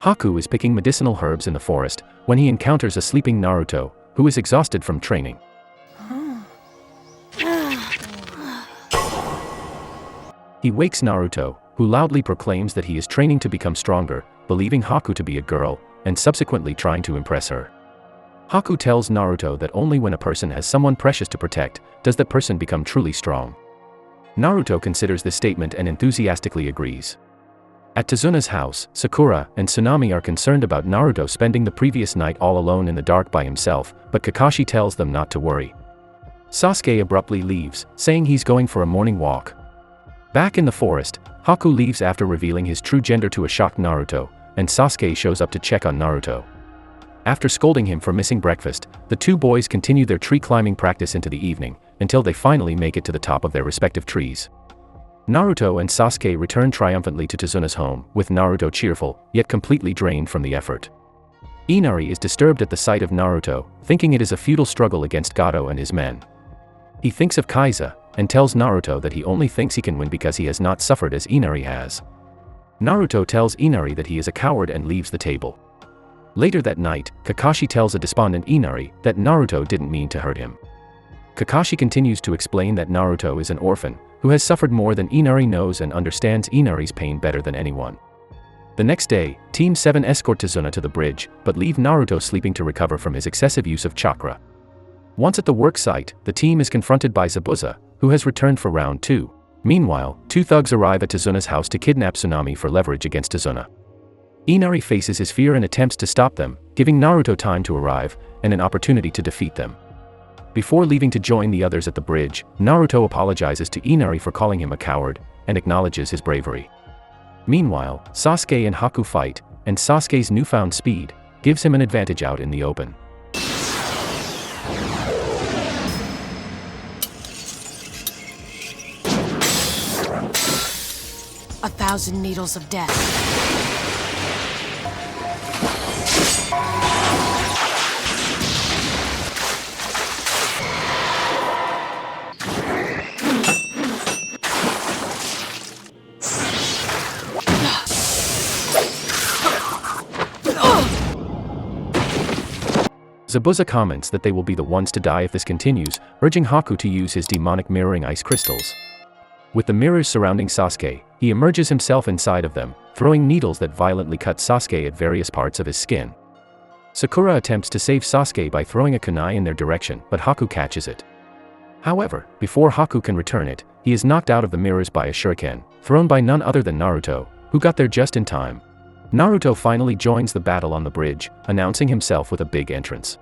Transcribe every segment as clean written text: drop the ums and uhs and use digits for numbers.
Haku is picking medicinal herbs in the forest when he encounters a sleeping Naruto, who is exhausted from training. He wakes Naruto, who loudly proclaims that he is training to become stronger, believing Haku to be a girl, and subsequently trying to impress her. Haku tells Naruto that only when a person has someone precious to protect, does that person become truly strong. Naruto considers this statement and enthusiastically agrees. At Tazuna's house, Sakura and Tsunami are concerned about Naruto spending the previous night all alone in the dark by himself, but Kakashi tells them not to worry. Sasuke abruptly leaves, saying he's going for a morning walk. Back in the forest, Haku leaves after revealing his true gender to a shocked Naruto, and Sasuke shows up to check on Naruto. After scolding him for missing breakfast, the two boys continue their tree climbing practice into the evening, until they finally make it to the top of their respective trees. Naruto and Sasuke return triumphantly to Tazuna's home, with Naruto cheerful, yet completely drained from the effort. Inari is disturbed at the sight of Naruto, thinking it is a futile struggle against Gato and his men. He thinks of Kaiza, and tells Naruto that he only thinks he can win because he has not suffered as Inari has. Naruto tells Inari that he is a coward and leaves the table. Later that night, Kakashi tells a despondent Inari that Naruto didn't mean to hurt him. Kakashi continues to explain that Naruto is an orphan, who has suffered more than Inari knows and understands Inari's pain better than anyone. The next day, Team 7 escort Tazuna to the bridge, but leave Naruto sleeping to recover from his excessive use of chakra. Once at the work site, the team is confronted by Zabuza, who has returned for round 2. Meanwhile, two thugs arrive at Tazuna's house to kidnap Tsunami for leverage against Tazuna. Inari faces his fear and attempts to stop them, giving Naruto time to arrive, and an opportunity to defeat them. Before leaving to join the others at the bridge, Naruto apologizes to Inari for calling him a coward, and acknowledges his bravery. Meanwhile, Sasuke and Haku fight, and Sasuke's newfound speed gives him an advantage out in the open. A thousand needles of death. 'Zabuza comments that they will be the ones to die if this continues, urging Haku to use his demonic mirroring ice crystals. With the mirrors surrounding Sasuke, he immerses himself inside of them, throwing needles that violently cut Sasuke at various parts of his skin. Sakura attempts to save Sasuke by throwing a kunai in their direction, but Haku catches it. However, before Haku can return it, he is knocked out of the mirrors by a shuriken, thrown by none other than Naruto, who got there just in time. Naruto finally joins the battle on the bridge, announcing himself with a big entrance.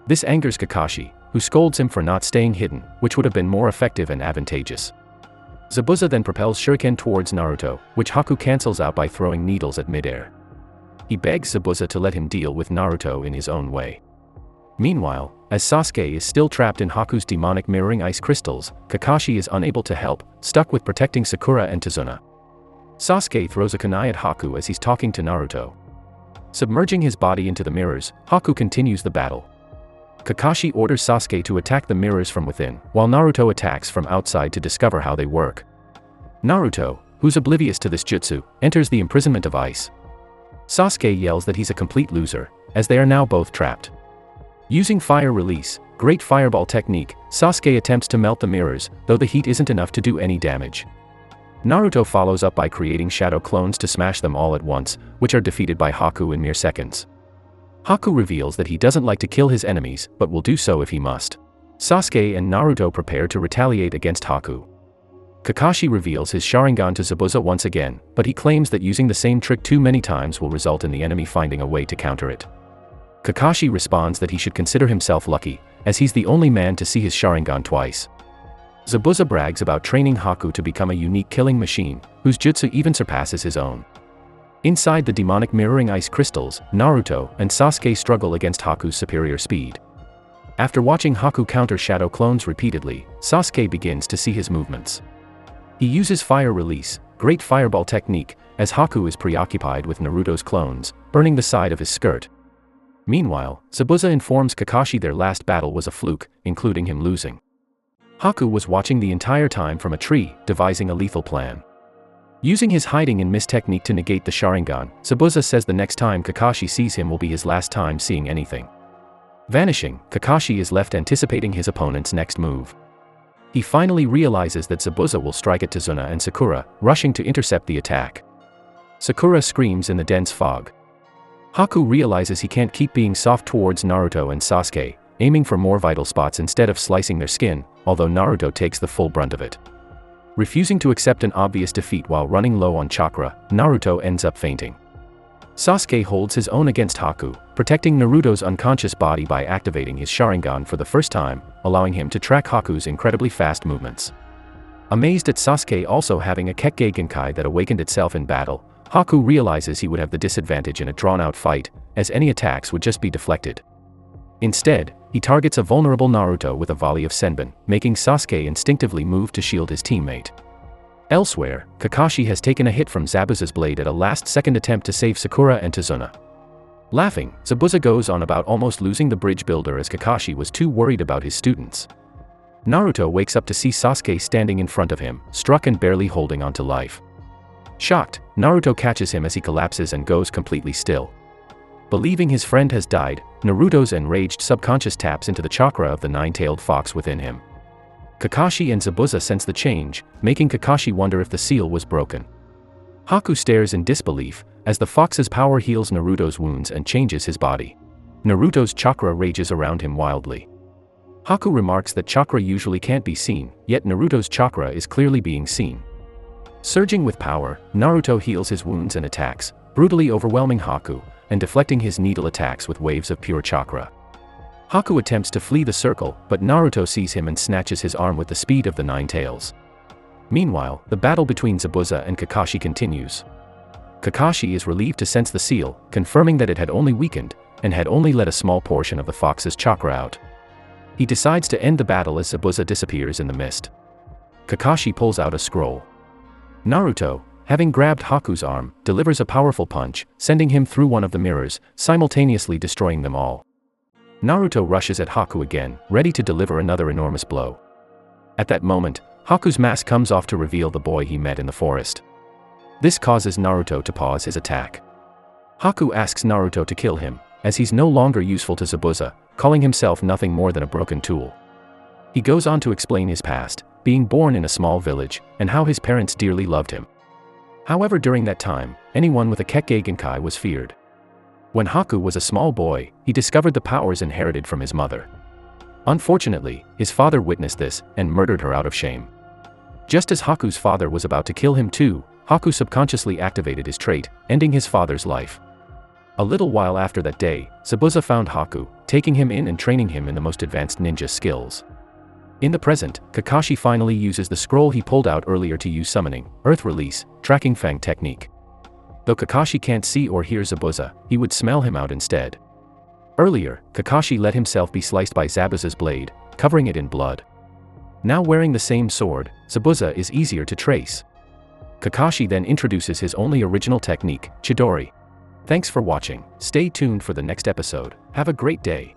This angers Kakashi, who scolds him for not staying hidden, which would have been more effective and advantageous. Zabuza then propels shuriken towards Naruto, which Haku cancels out by throwing needles at midair. He begs Zabuza to let him deal with Naruto in his own way. Meanwhile, as Sasuke is still trapped in Haku's demonic mirroring ice crystals, Kakashi is unable to help, stuck with protecting Sakura and Tazuna. Sasuke throws a kunai at Haku as he's talking to Naruto. Submerging his body into the mirrors, Haku continues the battle. Kakashi orders Sasuke to attack the mirrors from within, while Naruto attacks from outside to discover how they work. Naruto, who's oblivious to this jutsu, enters the imprisonment of ice. Sasuke yells that he's a complete loser, as they are now both trapped. Using fire release, great fireball technique, Sasuke attempts to melt the mirrors, though the heat isn't enough to do any damage. Naruto follows up by creating shadow clones to smash them all at once, which are defeated by Haku in mere seconds. Haku reveals that he doesn't like to kill his enemies, but will do so if he must. Sasuke and Naruto prepare to retaliate against Haku. Kakashi reveals his Sharingan to Zabuza once again, but he claims that using the same trick too many times will result in the enemy finding a way to counter it. Kakashi responds that he should consider himself lucky, as he's the only man to see his Sharingan twice. Zabuza brags about training Haku to become a unique killing machine, whose jutsu even surpasses his own. Inside the demonic mirroring ice crystals, Naruto and Sasuke struggle against Haku's superior speed. After watching Haku counter shadow clones repeatedly, Sasuke begins to see his movements. He uses fire release, great fireball technique, as Haku is preoccupied with Naruto's clones, burning the side of his skirt. Meanwhile, Zabuza informs Kakashi their last battle was a fluke, including him losing. Haku was watching the entire time from a tree, devising a lethal plan. Using his hiding and miss technique to negate the Sharingan, Zabuza says the next time Kakashi sees him will be his last time seeing anything. Vanishing, Kakashi is left anticipating his opponent's next move. He finally realizes that Zabuza will strike at Tazuna and Sakura, rushing to intercept the attack. Sakura screams in the dense fog. Haku realizes he can't keep being soft towards Naruto and Sasuke, aiming for more vital spots instead of slicing their skin, although Naruto takes the full brunt of it. Refusing to accept an obvious defeat while running low on chakra, Naruto ends up fainting. Sasuke holds his own against Haku, protecting Naruto's unconscious body by activating his Sharingan for the first time, allowing him to track Haku's incredibly fast movements. Amazed at Sasuke also having a Kekkei Genkai that awakened itself in battle, Haku realizes he would have the disadvantage in a drawn-out fight, as any attacks would just be deflected. Instead, he targets a vulnerable Naruto with a volley of Senbon, making Sasuke instinctively move to shield his teammate. Elsewhere, Kakashi has taken a hit from Zabuza's blade at a last-second attempt to save Sakura and Tazuna. Laughing, Zabuza goes on about almost losing the bridge builder as Kakashi was too worried about his students. Naruto wakes up to see Sasuke standing in front of him, struck and barely holding on to life. Shocked, Naruto catches him as he collapses and goes completely still. Believing his friend has died, Naruto's enraged subconscious taps into the chakra of the nine-tailed fox within him. Kakashi and Zabuza sense the change, making Kakashi wonder if the seal was broken. Haku stares in disbelief, as the fox's power heals Naruto's wounds and changes his body. Naruto's chakra rages around him wildly. Haku remarks that chakra usually can't be seen, yet Naruto's chakra is clearly being seen. Surging with power, Naruto heals his wounds and attacks, brutally overwhelming Haku, and deflecting his needle attacks with waves of pure chakra. Haku attempts to flee the circle, but Naruto sees him and snatches his arm with the speed of the nine tails. Meanwhile, the battle between Zabuza and Kakashi continues. Kakashi is relieved to sense the seal, confirming that it had only weakened, and had only let a small portion of the fox's chakra out. He decides to end the battle as Zabuza disappears in the mist. Kakashi pulls out a scroll. Naruto, having grabbed Haku's arm, delivers a powerful punch, sending him through one of the mirrors, simultaneously destroying them all. Naruto rushes at Haku again, ready to deliver another enormous blow. At that moment, Haku's mask comes off to reveal the boy he met in the forest. This causes Naruto to pause his attack. Haku asks Naruto to kill him, as he's no longer useful to Zabuza, calling himself nothing more than a broken tool. He goes on to explain his past, being born in a small village, and how his parents dearly loved him. However, during that time, anyone with a Kekkei Genkai was feared. When Haku was a small boy, he discovered the powers inherited from his mother. Unfortunately, his father witnessed this, and murdered her out of shame. Just as Haku's father was about to kill him too, Haku subconsciously activated his trait, ending his father's life. A little while after that day, Zabuza found Haku, taking him in and training him in the most advanced ninja skills. In the present, Kakashi finally uses the scroll he pulled out earlier to use summoning, earth release, tracking fang technique. Though Kakashi can't see or hear Zabuza, he would smell him out instead. Earlier, Kakashi let himself be sliced by Zabuza's blade, covering it in blood. Now wearing the same sword, Zabuza is easier to trace. Kakashi then introduces his only original technique, Chidori. Thanks for watching, stay tuned for the next episode, have a great day.